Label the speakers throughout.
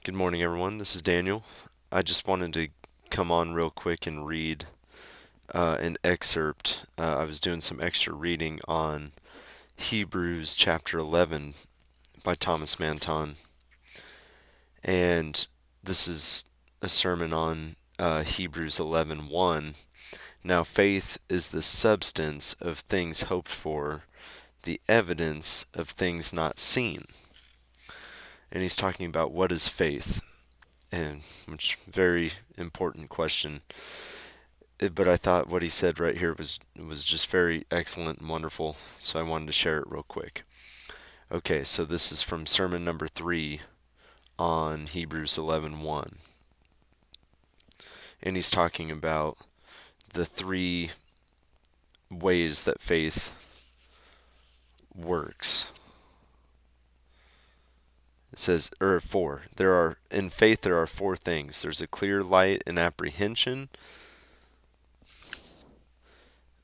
Speaker 1: Good morning, everyone. This is Daniel. I just wanted to come on real quick and read an excerpt. I was doing some extra reading on Hebrews chapter 11 by Thomas Manton, and this is a sermon on Hebrews 11:1. Now, faith is the substance of things hoped for, the evidence of things not seen. And he's talking about what is faith, and which very important question. But I thought what he said right here was just very excellent and wonderful, so I wanted to share it real quick. Okay, so this is from sermon number 3 on Hebrews 11:1. And he's talking about the three ways that faith works. It says, or four. In faith there are four things. There's a clear light and apprehension,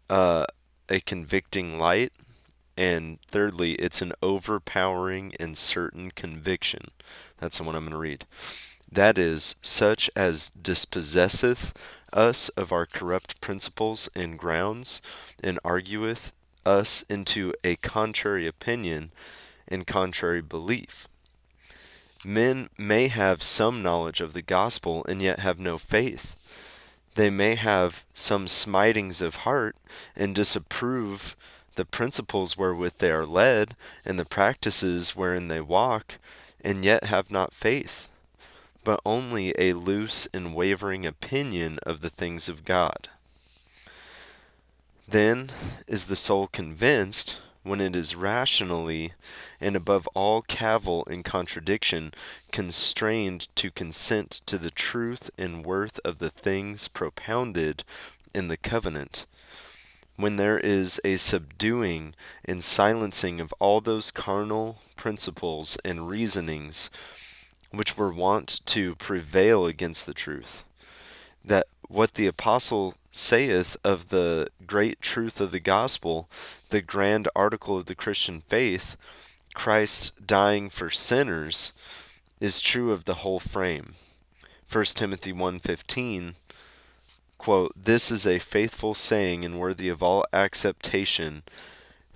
Speaker 1: a convicting light, and thirdly, it's an overpowering and certain conviction. That's the one I'm going to read. That is, such as dispossesseth us of our corrupt principles and grounds, and argueth us into a contrary opinion and contrary belief. Men may have some knowledge of the gospel and yet have no faith. They may have some smitings of heart and disapprove the principles wherewith they are led and the practices wherein they walk, and yet have not faith, but only a loose and wavering opinion of the things of God. Then is the soul convinced, when it is rationally, and above all cavil and contradiction, constrained to consent to the truth and worth of the things propounded in the covenant, when there is a subduing and silencing of all those carnal principles and reasonings which were wont to prevail against the truth, that what the apostle saith of the great truth of the gospel, the grand article of the Christian faith, Christ dying for sinners, is true of the whole frame. 1 Timothy 1:15, quote, "This is a faithful saying and worthy of all acceptation,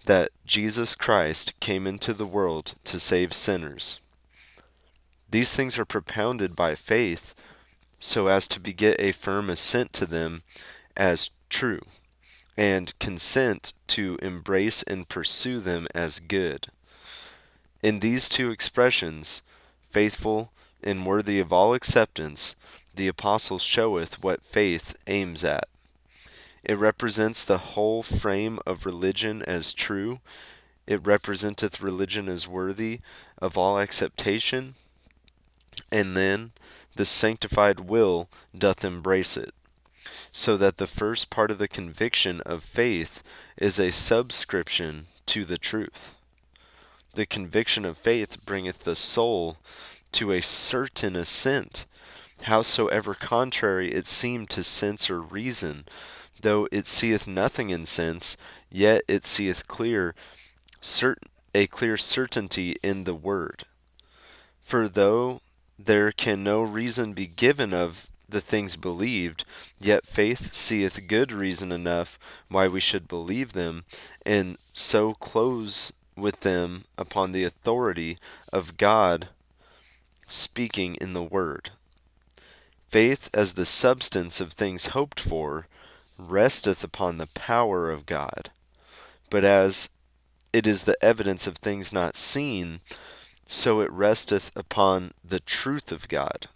Speaker 1: that Jesus Christ came into the world to save sinners." These things are propounded by faith, so as to beget a firm assent to them as true, and consent to embrace and pursue them as good. In these two expressions, faithful and worthy of all acceptance, the apostle showeth what faith aims at. It represents the whole frame of religion as true. It representeth religion as worthy of all acceptation, and then the sanctified will doth embrace it, so that the first part of the conviction of faith is a subscription to the truth. The conviction of faith bringeth the soul to a certain assent, howsoever contrary it seem to sense or reason. Though it seeth nothing in sense, yet it seeth a clear certainty in the word. For though there can no reason be given of the things believed, yet faith seeth good reason enough why we should believe them, and so close with them upon the authority of God speaking in the word. Faith, as the substance of things hoped for, resteth upon the power of God, but as it is the evidence of things not seen, so it resteth upon the truth of God.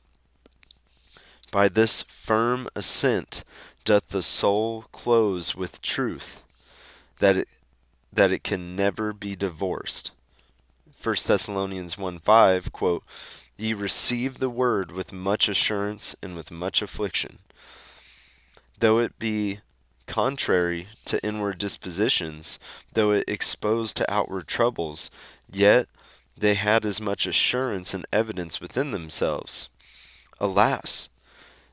Speaker 1: By this firm assent doth the soul close with truth, that it can never be divorced. 1 Thessalonians 1:5, quote, "Ye receive the word with much assurance and with much affliction. Though it be contrary to inward dispositions, though it exposed to outward troubles, yet they had as much assurance and evidence within themselves. Alas!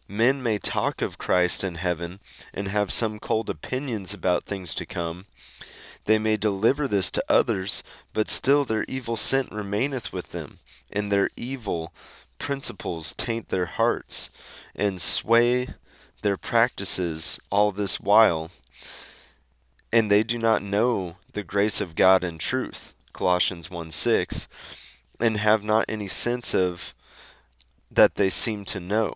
Speaker 1: Men may talk of Christ in heaven, and have some cold opinions about things to come. They may deliver this to others, but still their evil scent remaineth with them, and their evil principles taint their hearts and sway their practices all this while, and they do not know the grace of God in truth, Colossians 1:6, and have not any sense of that they seem to know.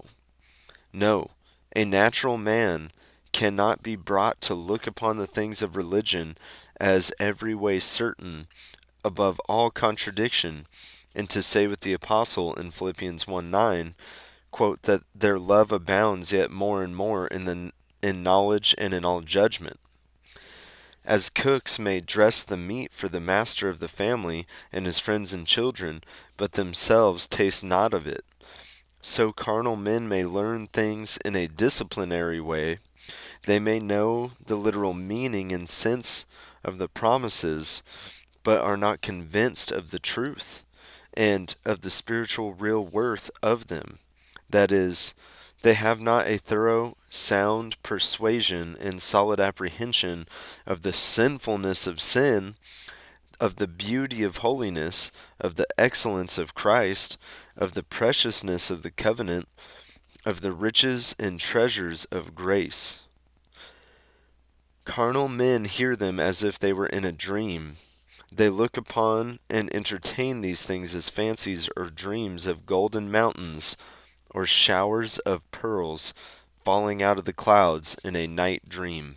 Speaker 1: No, a natural man cannot be brought to look upon the things of religion as every way certain, above all contradiction, and to say with the apostle in Philippians 1:9, quote, that their love abounds yet more and more in knowledge and in all judgment. As cooks may dress the meat for the master of the family and his friends and children, but themselves taste not of it, so carnal men may learn things in a disciplinary way. They may know the literal meaning and sense of the promises, but are not convinced of the truth and of the spiritual real worth of them. That is, they have not a thorough, sound persuasion and solid apprehension of the sinfulness of sin, of the beauty of holiness, of the excellence of Christ, of the preciousness of the covenant, of the riches and treasures of grace. Carnal men hear them as if they were in a dream. They look upon and entertain these things as fancies or dreams of golden mountains, or showers of pearls falling out of the clouds in a night dream.